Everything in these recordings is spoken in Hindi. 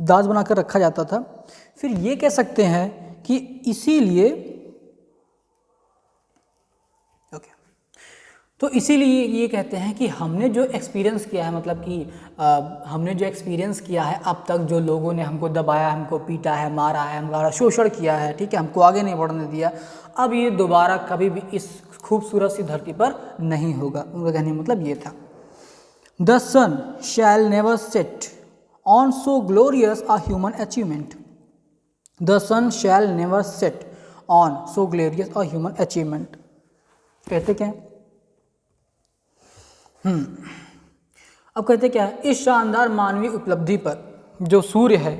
दाज बनाकर रखा जाता था। फिर ये कह सकते हैं कि इसीलिए तो इसीलिए ये कहते हैं कि हमने जो एक्सपीरियंस किया है, मतलब कि हमने जो एक्सपीरियंस किया है अब तक, जो लोगों ने हमको दबाया, हमको पीटा है, मारा है, हमारा शोषण किया है, ठीक है, हमको आगे नहीं बढ़ने दिया, अब ये दोबारा कभी भी इस खूबसूरत सी धरती पर नहीं होगा। उनका कहने का मतलब ये था। The sun shall never set on so glorious a human achievement. The sun shall never set on so glorious a human achievement. कहते क्या है? अब कहते क्या है? इस शानदार मानवीय उपलब्धि पर जो सूर्य है,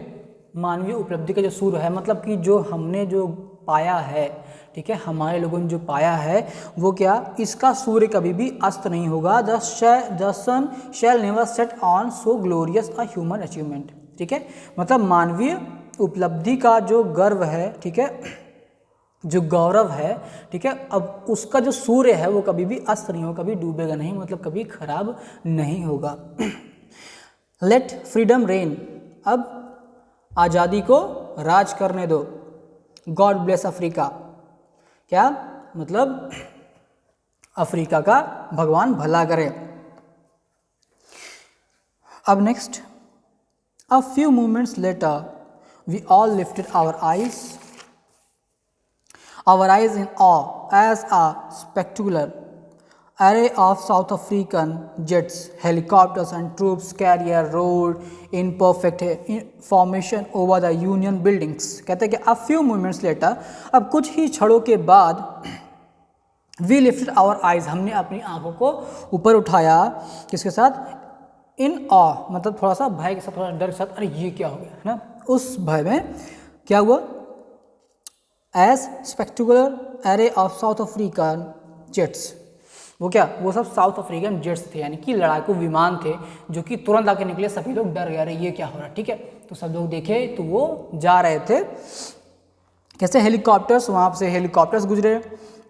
मानवीय उपलब्धि का जो सूर्य है, मतलब कि जो हमने जो पाया है, ठीक है, हमारे लोगों ने जो पाया है, वो क्या, इसका सूर्य कभी भी अस्त नहीं होगा। The sun shall never set on so glorious a human achievement, ठीक है, मतलब मानवीय उपलब्धि का जो गर्व है, ठीक है, जो गौरव है, ठीक है, अब उसका जो सूर्य है वो कभी भी अस्त नहीं होगा, कभी डूबेगा नहीं, मतलब कभी खराब नहीं होगा। लेट फ्रीडम रेन, अब आज़ादी को राज करने दो। गॉड ब्लेस अफ्रीका, क्या मतलब अफ्रीका का भगवान भला करे। अब next, a few moments later we all lifted our eyes in awe as a spectacular array of South African jets, helicopters and troops carrier rolled in perfect formation over the Union buildings। कहते हैं कि a few moments later, अब कुछ ही क्षणों के बाद, we lifted our eyes, हमने अपनी आंखों को ऊपर उठाया, किसके साथ? in awe, मतलब थोड़ा सा भय के साथ, थोड़ा डर के साथ, अरे ये क्या हो गया, है ना, उस भय में क्या हुआ? As spectacular array of South African jets, वो क्या, वो सब साउथ अफ्रीकन जेट्स थे, यानी कि लड़ाकू विमान थे, जो कि तुरंत आके निकले। सभी लोग डर गए, अरे ये क्या हो रहा है, ठीक है, तो सब लोग देखे तो वो जा रहे थे कैसे? हेलीकॉप्टर्स, वहाँ से हेलीकॉप्टर्स गुजरे।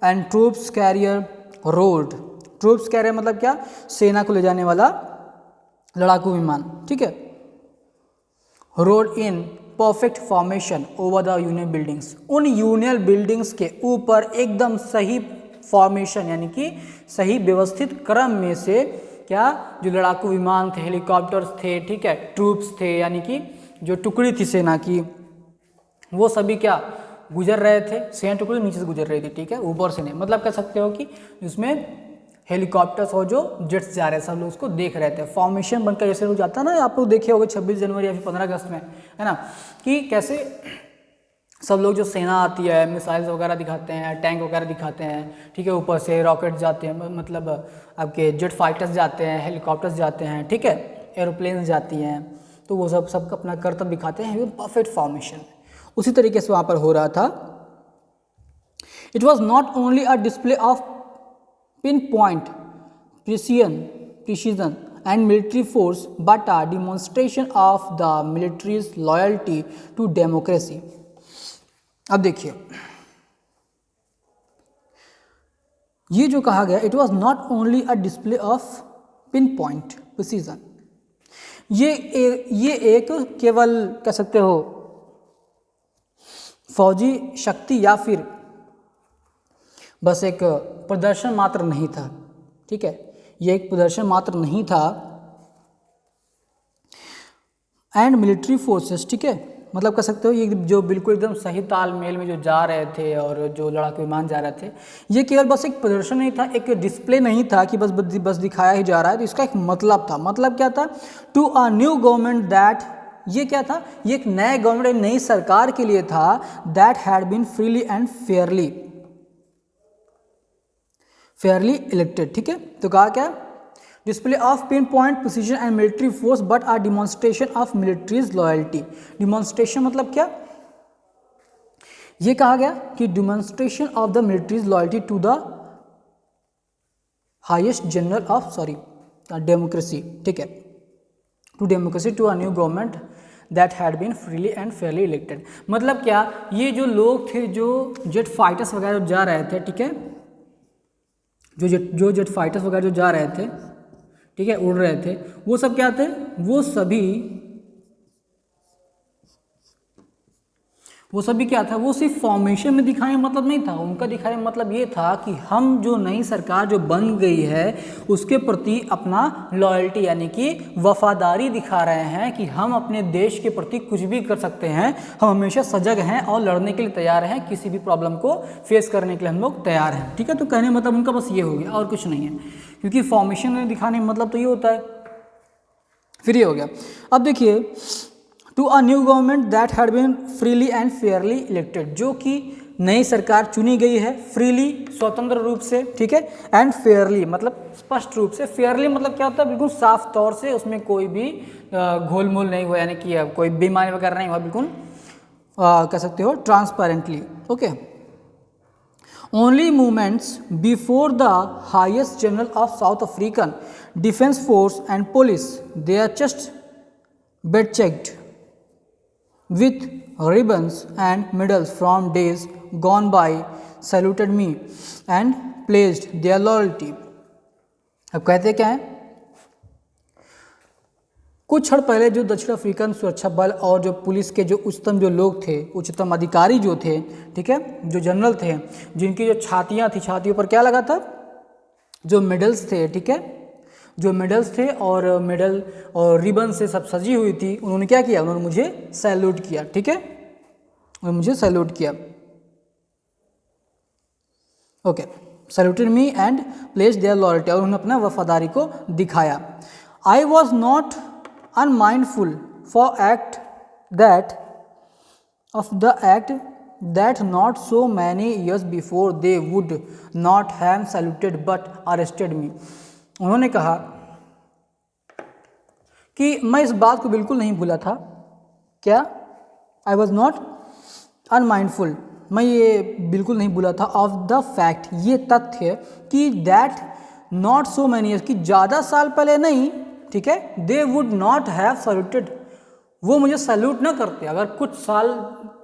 And troops carrier road, troops carrier मतलब क्या? सेना को ले जाने वाला लड़ाकू विमान, ठीक है, road in perfect formation over the union buildings, उन यूनियन बिल्डिंग्स के ऊपर एकदम सही फॉर्मेशन, यानी कि सही व्यवस्थित क्रम में से क्या, जो लड़ाकू विमान थे, हेलीकॉप्टर्स थे, ठीक है, ट्रूप्स थे, यानी कि जो टुकड़ी थी सेना की, वो सभी क्या गुजर रहे थे? सेना टुकड़ी नीचे से गुजर रही थी, ठीक है, ऊपर से नहीं, मतलब कह सकते हो कि जिसमें हेलीकॉप्टर्स और जो जेट्स जा रहे हैं, सब लोग उसको देख रहे थे। फॉर्मेशन बनकर जैसे लोग जाता है ना, आप लोग देखे होंगे 26 जनवरी या फिर 15 अगस्त में, है ना, कि कैसे सब लोग, जो सेना आती है, मिसाइल्स वगैरह दिखाते हैं, टैंक वगैरह दिखाते हैं, ठीक है, ऊपर से रॉकेट जाते हैं, मतलब आपके जेट फाइटर्स जाते हैं, हेलीकॉप्टर्स जाते हैं, ठीक है, एरोप्लेन्स जाती हैं, तो वो सब अपना कर्तव्य दिखाते हैं परफेक्ट फॉर्मेशन। उसी तरीके से वहाँ पर हो रहा था। It was not only a display of pinpoint precision and military force, but a demonstration of the military's loyalty to democracy। अब देखिए, ये जो कहा गया, it was not only a display of pinpoint precision, ये एक केवल कह सकते हो फौजी शक्ति या फिर बस एक प्रदर्शन मात्र नहीं था, ठीक है, ये एक प्रदर्शन मात्र नहीं था। एंड मिलिट्री फोर्सेस, ठीक है, मतलब कह सकते हो ये जो बिल्कुल एकदम सही तालमेल में जो जा रहे थे और जो लड़ाकू विमान जा रहे थे, ये केवल बस एक प्रदर्शन नहीं था, एक डिस्प्ले नहीं था कि बस दिखाया ही जा रहा है, तो इसका एक मतलब था। मतलब क्या था? To a new government that, ये क्या था? ये एक नए गवर्नमेंट, नई सरकार के लिए था, that had been freely and fairly elected, ठीक है। तो कहा क्या? Display of pin point precision and military force but are demonstration of military's loyalty. Demonstration मतलब क्या? ये कहा गया कि demonstration of the military's loyalty to the highest general of democracy, ठीक है, to democracy to a new government that had been freely and fairly elected. मतलब क्या? ये जो लोग थे, जो जेट फाइटर्स वगैरह जा रहे थे, ठीक है, जो जेट फाइटर्स वगैरह जो जा रहे थे, ठीक है, उड़ रहे थे, वो सब क्या थे? वो सभी वो सभी क्या था, वो सिर्फ फॉर्मेशन में दिखाने का मतलब नहीं था, उनका दिखाने का मतलब ये था कि हम जो नई सरकार जो बन गई है उसके प्रति अपना लॉयल्टी यानी कि वफादारी दिखा रहे हैं कि हम अपने देश के प्रति कुछ भी कर सकते हैं, हम हमेशा सजग हैं और लड़ने के लिए तैयार हैं, किसी भी प्रॉब्लम को फेस करने के लिए हम लोग तैयार हैं। ठीक है, तो कहने मतलब उनका बस ये हो गया और कुछ नहीं है, क्योंकि फॉर्मेशन में दिखाने का मतलब तो ये होता है। फिर ये हो गया। अब देखिए, to a new government that had been freely and fairly elected, जो कि नई सरकार चुनी गई है फ्रीली स्वतंत्र रूप से, ठीक है, एंड फेयरली मतलब स्पष्ट रूप से, फेयरली मतलब क्या होता है, बिल्कुल साफ तौर से, उसमें कोई भी घोल मोल नहीं हुआ, यानी कि कोई बेईमानी वगैरह नहीं हुआ, बिल्कुल कह सकते हो transparently. Okay, only movements before the highest general of South African defence force and police they are just bed checked with ribbons and medals from days gone by, saluted me and pledged their loyalty। अब कहते क्या है, कुछ क्षण पहले जो दक्षिण अफ्रीकन सुरक्षा बल और जो पुलिस के जो उच्चतम जो लोग थे, उच्चतम अधिकारी जो थे, ठीक है, जो जनरल थे, जिनकी जो छातियां थी, छातियों पर क्या लगा था, जो मेडल्स थे, ठीक है, जो मेडल्स थे और मेडल और रिबन से सब सजी हुई थी, उन्होंने क्या किया, उन्होंने मुझे सैल्यूट किया। ठीक है, उन्होंने मुझे सैल्यूट किया। Okay, saluted me and placed their loyalty, और उन्होंने अपना वफादारी को दिखाया। I was not unmindful for act that of the act that not so many years before they would not have saluted but arrested me. उन्होंने कहा कि मैं इस बात को बिल्कुल नहीं भूला था, क्या, आई वॉज नॉट अनमाइंडफुल, मैं ये बिल्कुल नहीं भूला था, ऑफ द फैक्ट, ये तथ्य कि that not so many years, कि ज़्यादा साल पहले नहीं, ठीक है, दे वुड नॉट हैव सैल्यूटेड, वो मुझे सैल्यूट ना करते। अगर कुछ साल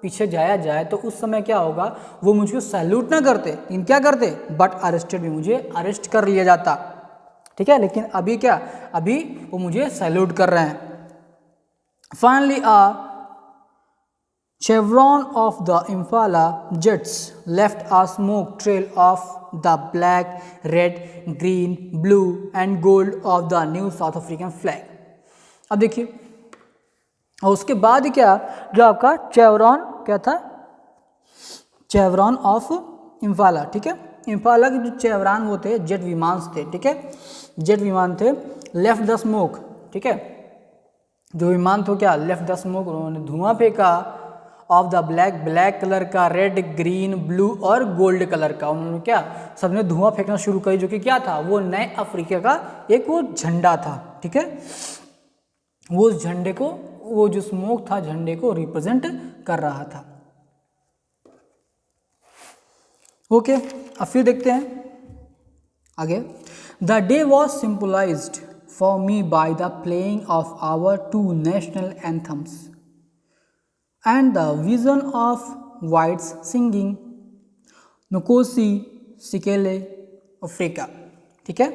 पीछे जाया जाए तो उस समय क्या होगा, वो मुझे सैल्यूट ना करते, इन क्या करते, बट अरेस्टेड भी, मुझे अरेस्ट कर लिया जाता। ठीक है, लेकिन अभी क्या, अभी वो मुझे सैल्यूट कर रहे हैं। Finally a chevron of the Impala jets left a smoke trail of the black, red, green, blue and gold of the new South African flag। अब देखिए, और उसके बाद क्या, जो आपका चेवरॉन क्या था, चेवरॉन ऑफ इम्फाला, ठीक है, इम्फाला के जो चेवरान वो थे, जेट विमान थे, ठीक है, जेट विमान थे, लेफ्ट द स्मोक, ठीक है, जो विमान थे क्या, लेफ्ट द स्मोक, उन्होंने धुआं फेंका, of the black, black colour का, रेड, ग्रीन, ब्लू और गोल्ड कलर का, उन्होंने क्या, सबने धुआं फेंकना शुरू करी, जो कि क्या था, वो नए अफ्रीका का एक वो झंडा था। ठीक है, वो उस झंडे को, वो जो स्मोक था झंडे को रिप्रेजेंट कर रहा था। ओके, अब फिर देखते हैं आगे। The day was symbolised for me by the playing of our two national anthems and the vision of whites singing Nkosi Sikelel Afrika। ठीक है,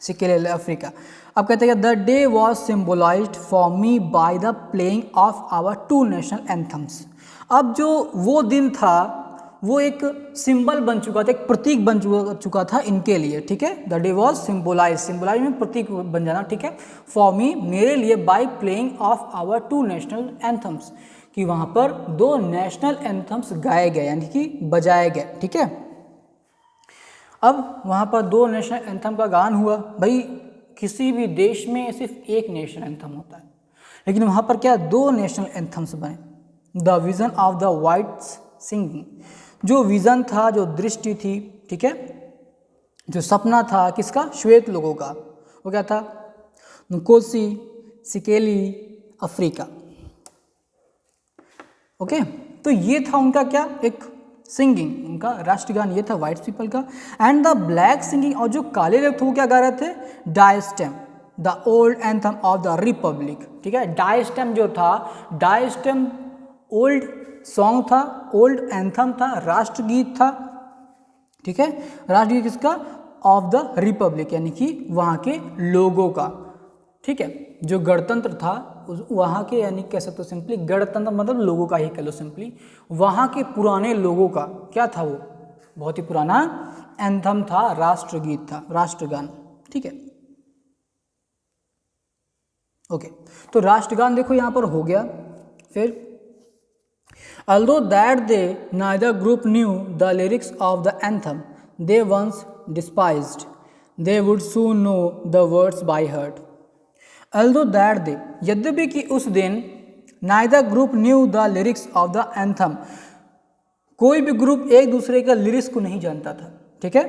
सिकेलेल अफ्रीका। अब कहते हैं the day was symbolised for me by the playing of our two national anthems. अब जो वो दिन था वो एक सिंबल बन चुका था, एक प्रतीक बन चुका था इनके लिए। ठीक है, the day was symbolise, symbolise में प्रतीक बन जाना। ठीक है, फॉर मी, मेरे लिए, by playing of our two national anthems, कि वहाँ पर दो नेशनल एंथम्स गाए गए यानी कि बजाए गए। ठीक है, अब वहाँ पर दो नेशनल एंथम का गान हुआ। भाई किसी भी देश में सिर्फ एक नेशनल एंथम होता है, लेकिन वहाँ पर क्या, दो नेशनल एंथम्स बने। The vision of the whites singing, जो विज़न था, जो दृष्टि थी, ठीक है, जो सपना था किसका, श्वेत लोगों का, वो क्या था, नकोसी सिकेली अफ्रीका। ओके, तो ये था उनका क्या, एक सिंगिंग, उनका राष्ट्रगान ये था वाइट पीपल का। एंड द ब्लैक सिंगिंग, और जो काले लोग थे वो क्या गा रहे थे, Die Stem, the old anthem of the republic. ठीक है, डायस्टेम जो था, डायस्टेम ओल्ड सॉन्ग था, ओल्ड एंथम था, राष्ट्रगीत था। ठीक है, राष्ट्रगीत किसका, ऑफ द रिपब्लिक, यानी कि वहाँ के लोगों का। ठीक है, जो गणतंत्र था वहाँ के यानी कह सकते हो सिंपली गणतंत्र मतलब लोगों का ही कह लो सिंपली, वहाँ के पुराने लोगों का क्या था, वो बहुत ही पुराना एंथम था, राष्ट्रगीत था, राष्ट्रगान। ठीक है, ओके। तो राष्ट्रगान देखो यहाँ पर हो गया। फिर although that they neither group knew the lyrics of the anthem they once despised, they would soon know the words by heart. Although that they, यद्यपि कि उस दिन neither group knew the lyrics of the anthem, कोई भी ग्रुप एक दूसरे का लिरिक्स को नहीं जानता था, ठीक है,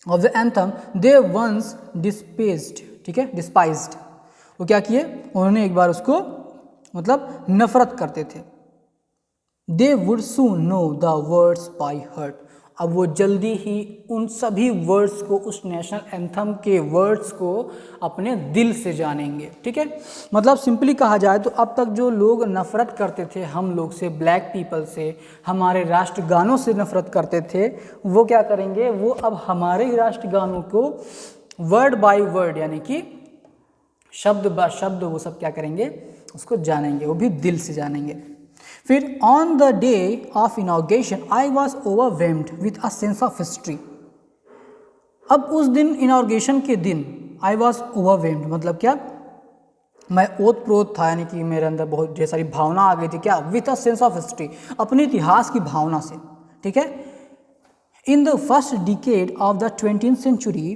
of the anthem they once despised, ठीक है, डिस्पाइज्ड, वो क्या किए, उन्होंने एक बार उसको मतलब नफरत करते थे। They would soon know the words by heart, अब वो जल्दी ही उन सभी वर्ड्स को, उस नेशनल एंथम के वर्ड्स को अपने दिल से जानेंगे। ठीक है, मतलब सिंपली कहा जाए तो अब तक जो लोग नफ़रत करते थे हम लोग से, ब्लैक पीपल से, हमारे राष्ट्रगानों से नफ़रत करते थे, वो क्या करेंगे, वो अब हमारे ही राष्ट्रगानों को वर्ड बाय वर्ड यानी कि शब्द ब शब्द वो सब क्या करेंगे, उसको जानेंगे, वो भी दिल से जानेंगे। फिर on the day of inauguration I was overwhelmed with a sense of history, अब उस दिन इनॉग्रेशन के दिन आई वॉज ओवरवेल्म्ड मतलब क्या, मैं ओत प्रोत था, यानी कि मेरे अंदर बहुत ढेर सारी भावना आ गई थी, क्या, with a sense of history, अपने इतिहास की भावना से। ठीक है, in the first decade of the 20th century,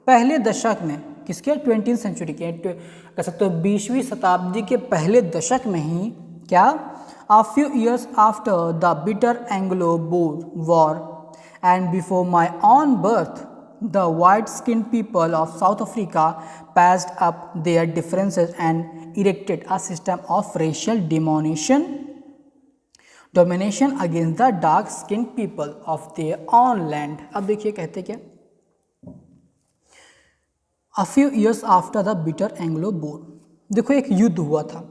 पहले दशक में, किसके, 20th सेंचुरी के, कह सकते हो 20वीं शताब्दी के पहले दशक में ही, क्या, a few years after the bitter Anglo-Boer War and before my own birth, the white-skinned people of South Africa patched up their differences and erected a system of racial domination against the dark-skinned people of their own land. अब देखिए कहते क्या, a few years after the bitter Anglo-Boer, देखो एक युद्ध हुआ था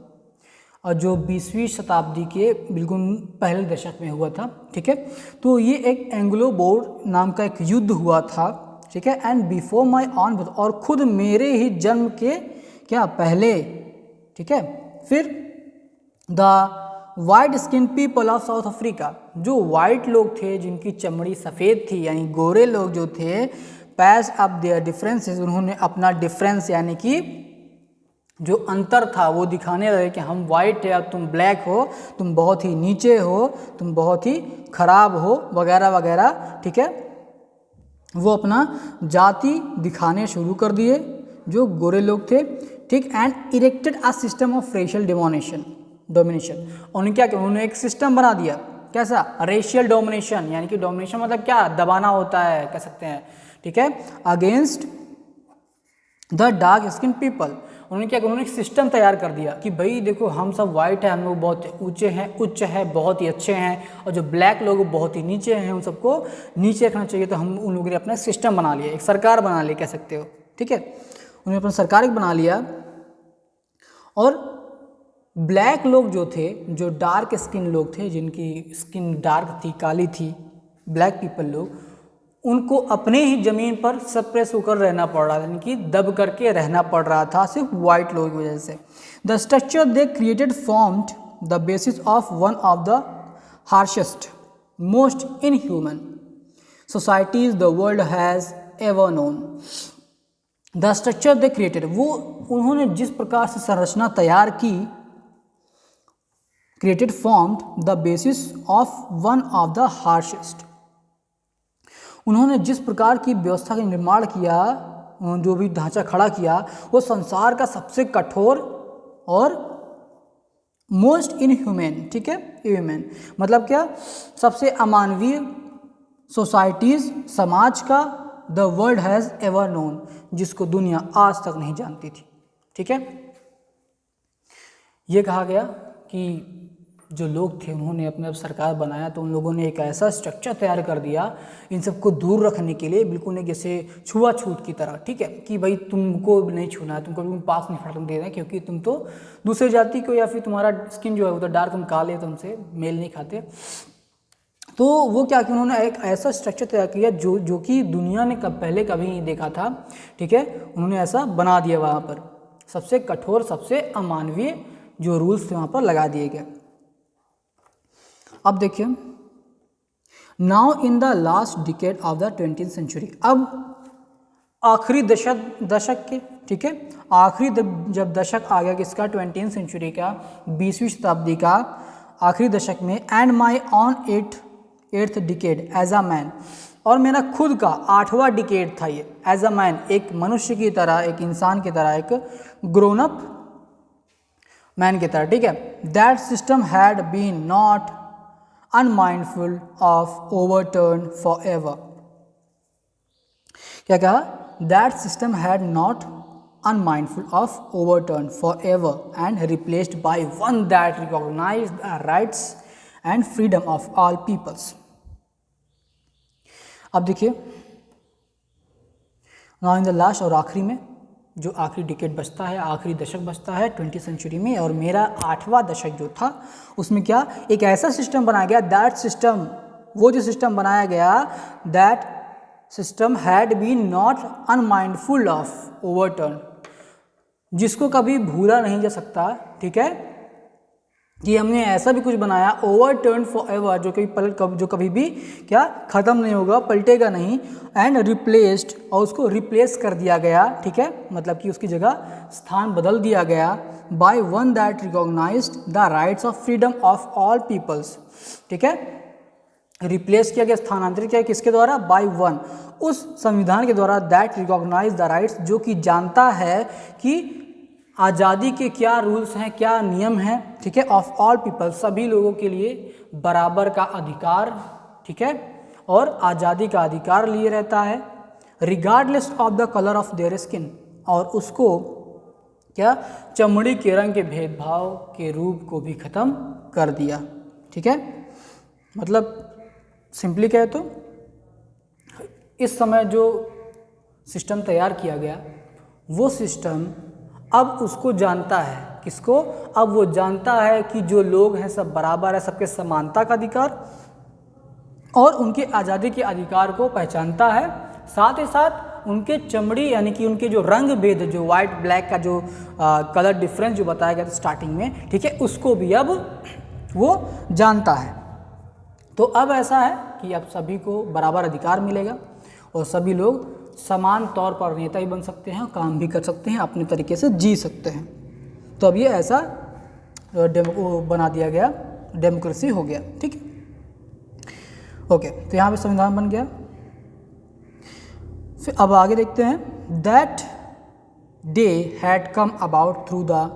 और जो 20वीं शताब्दी के बिल्कुल पहले दशक में हुआ था। ठीक है, तो ये एक एंग्लो बोर नाम का एक युद्ध हुआ था। ठीक है, एंड बिफोर माई ऑन, और खुद मेरे ही जन्म के क्या पहले। ठीक है, फिर the white skin people of south Africa, जो वाइट लोग थे जिनकी चमड़ी सफ़ेद थी, यानी गोरे लोग जो थे, पैच अप देयर डिफरेंसेस, उन्होंने अपना डिफरेंस यानी कि जो अंतर था वो दिखाने लगे कि हम वाइट है और तुम ब्लैक हो, तुम बहुत ही नीचे हो, तुम बहुत ही खराब हो, वगैरह वगैरह। ठीक है, वो अपना जाति दिखाने शुरू कर दिए जो गोरे लोग थे। ठीक, and erected a system of racial domination, उन्होंने क्या किया, उन्होंने एक सिस्टम बना दिया, कैसा, रेशियल डोमिनेशन, यानी कि डोमिनेशन मतलब क्या, दबाना होता है, कह सकते हैं। ठीक है, against the dark skin people, उन्होंने क्या, उन्होंने एक सिस्टम तैयार कर दिया कि भाई देखो हम सब वाइट है, हम लोग बहुत ऊंचे हैं, उच्च है, बहुत ही अच्छे हैं, और जो ब्लैक लोग बहुत ही नीचे हैं, उन सबको नीचे रखना चाहिए। तो हम उन लोगों ने अपना सिस्टम बना लिया, एक सरकार बना ली, कह सकते हो। ठीक है, उन्होंने अपना सरकार एक बना लिया, और ब्लैक लोग जो थे, जो डार्क स्किन लोग थे, जिनकी स्किन डार्क थी, काली थी, ब्लैक पीपल लोग, उनको अपने ही ज़मीन पर सप्रेस होकर रहना पड़ रहा था, यानी कि दब करके रहना पड़ रहा था सिर्फ वाइट लोगों की वजह से। The structure they created formed the basis of one of the harshest most inhuman societies the world has ever known. The structure they created, वो उन्होंने जिस प्रकार से संरचना तैयार की, created formed the basis of one of the harshest, उन्होंने जिस प्रकार की व्यवस्था का निर्माण किया, जो भी ढांचा खड़ा किया, वो संसार का सबसे कठोर और मोस्ट इनह्यूमन, ठीक है, ह्यूमन मतलब क्या, सबसे अमानवीय सोसाइटीज़, समाज का, the world has ever known, जिसको दुनिया आज तक नहीं जानती थी। ठीक है, ये कहा गया कि जो लोग थे उन्होंने अपने सरकार बनाया तो उन लोगों ने एक ऐसा स्ट्रक्चर तैयार कर दिया इन सबको दूर रखने के लिए, बिल्कुल एक जैसे छुआछूत की तरह। ठीक है, कि भाई तुमको नहीं छूना है, तुमको पास नहीं फटने दे रहे हैं, क्योंकि तुम तो दूसरी जाति को, या फिर तुम्हारा स्किन जो है वो तो डार्क, तुम काले, तुमसे मेल नहीं खाते। तो वो क्या कि उन्होंने एक ऐसा स्ट्रक्चर तैयार किया जो कि दुनिया ने पहले कभी नहीं देखा था। ठीक है, उन्होंने ऐसा बना दिया वहाँ पर सबसे कठोर, सबसे अमानवीय जो रूल्स थे वहाँ पर लगा दिए गए। अब देखिए, now in the last decade of the 20th century, अब आखिरी दशक के, ठीक है, आखिरी जब दशक आ गया किसका, 20th सेंचुरी का, 20वीं शताब्दी का आखिरी दशक में, and my own eighth decade as a man, और मेरा खुद का 8वां डिकेड था ये, एज अ मैन, एक मनुष्य की तरह, एक इंसान की तरह, एक ग्रोन अप मैन की तरह, ठीक है। That system had been not unmindful of overturn for ever, क्या कहा, that system had not unmindful of overturn forever and replaced by one that recognized the rights and freedom of all peoples। अब देखिए, नाउ इन द लास्ट, और आखिरी में जो आखिरी डिकेड बचता है, आखिरी दशक बचता है 20th सेंचुरी में, और मेरा 8वां दशक जो था उसमें क्या, एक ऐसा सिस्टम बनाया गया, दैट सिस्टम, वो जो सिस्टम बनाया गया, that system had been not unmindful of overturn, जिसको कभी भूला नहीं जा सकता, ठीक है, कि हमने ऐसा भी कुछ बनाया, ओवरटर्न फॉर एवर, जो कभी भी क्या ख़त्म नहीं होगा, पलटेगा नहीं, एंड रिप्लेस्ड, और उसको रिप्लेस कर दिया गया, ठीक है, मतलब कि उसकी जगह स्थान बदल दिया गया, by one that recognised the rights of freedom of all peoples, ठीक है, रिप्लेस किया गया, स्थानांतरित किया किसके द्वारा, बाय वन, उस संविधान के द्वारा, दैट रिकॉग्नाइज द राइट्स, जो कि जानता है कि आज़ादी के क्या रूल्स हैं, क्या नियम हैं, ठीक है, ऑफ ऑल पीपल, सभी लोगों के लिए बराबर का अधिकार, ठीक है, और आज़ादी का अधिकार लिए रहता है, regardless of the colour of their skin, और उसको क्या, चमड़ी के रंग के भेदभाव के रूप को भी ख़त्म कर दिया, ठीक है। मतलब सिंपली कहे तो इस समय जो सिस्टम तैयार किया गया, वो सिस्टम अब उसको जानता है, किसको, अब वो जानता है कि जो लोग हैं सब बराबर है, सबके समानता का अधिकार और उनके आज़ादी के अधिकार को पहचानता है, साथ ही साथ उनके चमड़ी यानी कि उनके जो रंग भेद, जो वाइट ब्लैक का जो कलर डिफरेंस जो बताया गया था स्टार्टिंग में, ठीक है, उसको भी अब वो जानता है। तो अब ऐसा है कि अब सभी को बराबर अधिकार मिलेगा और सभी लोग समान तौर पर नेता ही बन सकते हैं, काम भी कर सकते हैं, अपने तरीके से जी सकते हैं। तो अब ये ऐसा बना दिया गया, डेमोक्रेसी हो गया, ठीक है, ओके। तो यहाँ पे संविधान बन गया। फिर अब आगे देखते हैं, that day had come about through the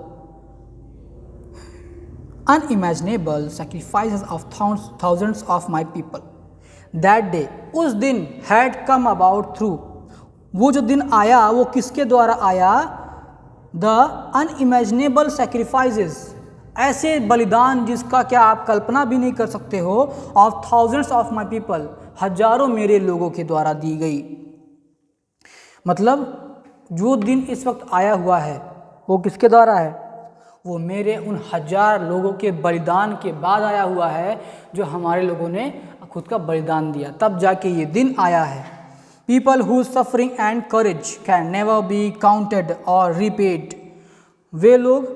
unimaginable sacrifices of thousands of my people। That day, उस दिन, had come about through, वो जो दिन आया वो किसके द्वारा आया, the unimaginable sacrifices, ऐसे बलिदान जिसका क्या आप कल्पना भी नहीं कर सकते हो, of thousands of my people, हजारों मेरे लोगों के द्वारा दी गई। मतलब जो दिन इस वक्त आया हुआ है वो किसके द्वारा है, वो मेरे उन 1000 लोगों के बलिदान के बाद आया हुआ है, जो हमारे लोगों ने खुद का बलिदान दिया, तब जाके ये दिन आया है। People who suffering and courage can never be counted और रिपेड, वे लोग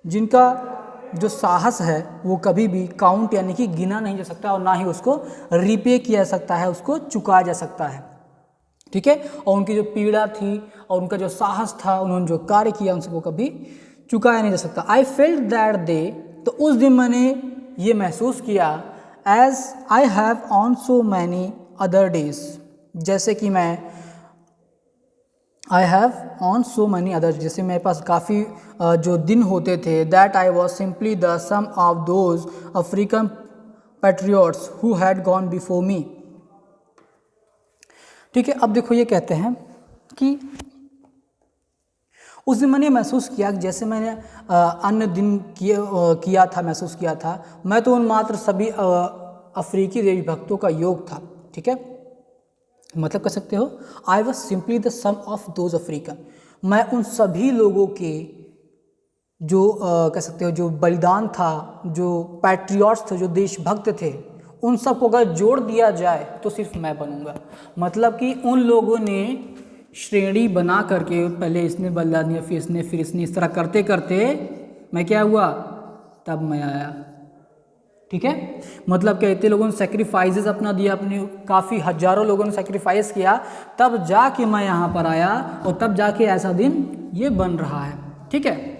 जिनका जो साहस है वो कभी भी काउंट यानी कि गिना नहीं जा सकता और ना ही उसको रिपे किया जा सकता है, उसको चुकाया जा सकता है, ठीक है। और उनकी जो पीड़ा थी और उनका जो साहस था, उन्होंने जो कार्य किया, उनको कभी चुकाया नहीं जा सकता। आई फेल्ट दैट डे, तो उस दिन मैंने ये महसूस किया, as I have on so many other days, जैसे कि मैं I have on so many other, जैसे मेरे पास काफ़ी जो दिन होते थे, that I was simply the sum of those African patriots who had gone before me, ठीक है। अब देखो ये कहते हैं कि उस दिन मैंने महसूस किया कि जैसे मैंने अन्य दिन किया था, महसूस किया था, मैं तो उन मात्र सभी अफ्रीकी देशभक्तों का योग था, ठीक है। मतलब कह सकते हो, I was simply the sum of those African, मैं उन सभी लोगों के जो कह सकते हो जो बलिदान था, जो पैट्रियट्स थे, जो देशभक्त थे, उन सबको अगर जोड़ दिया जाए तो सिर्फ मैं बनूंगा। मतलब कि उन लोगों ने श्रेणी बना करके पहले इसने बलिदान दिया, फिर इसने, इस तरह करते करते मैं क्या हुआ, तब मैं आया। ठीक है, मतलब क्या, इतने लोगों ने सेक्रीफाइसेस अपना दिया, अपने काफ़ी हजारों लोगों ने सेक्रीफाइस किया, तब जाके मैं यहाँ पर आया और तब जाके ऐसा दिन ये बन रहा है। ठीक है।